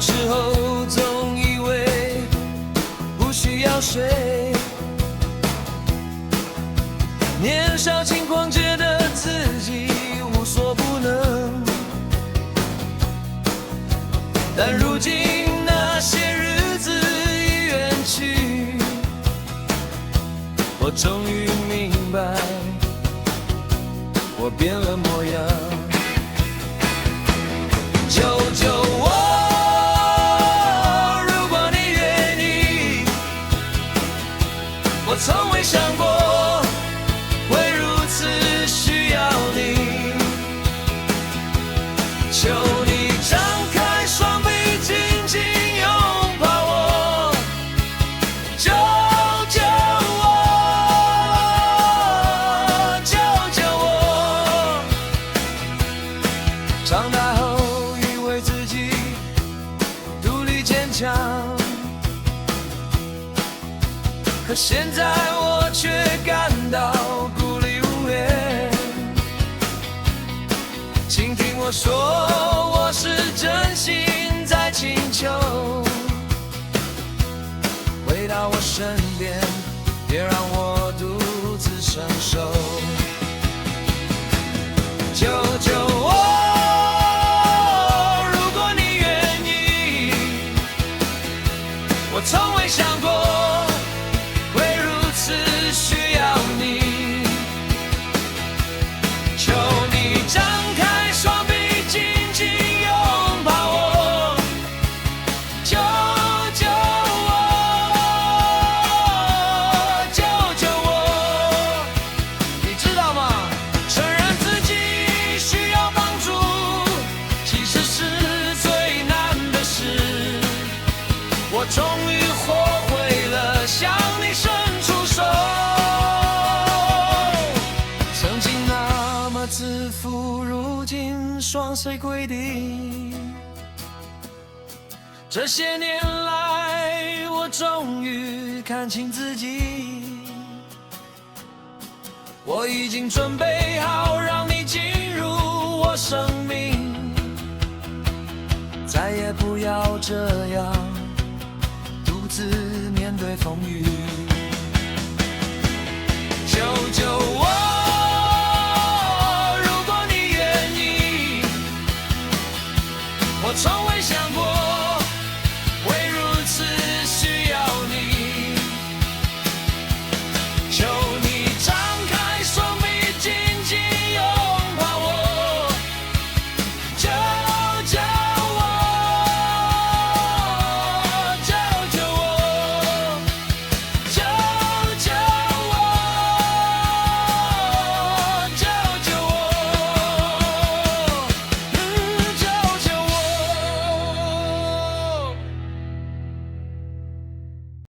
时候总以为不需要谁，年少轻狂觉得自己无所不能，但如今那些日子已远去，我终于明白，我变了模样。救救我，如果你愿意，我从未想过会如此需要你，求你张开双臂紧紧拥抱我，救救我，救救我。长大后以为自己独立坚强，可现在我却感到孤立无援。请听我说，我是真心在请求，回到我身边，别让我独自承受。救救我，如果你愿意，我从未想过会如此需要你，求你张开双臂紧紧拥抱我，救救我，救救我。你知道吗？承认自己需要帮助，其实是最难的事。我终于学会了向你伸出手，曾经那么自负，如今双随归地。这些年来，我终于看清自己，我已经准备好让你进入我生命，再也不要这样独自面对风雨。救救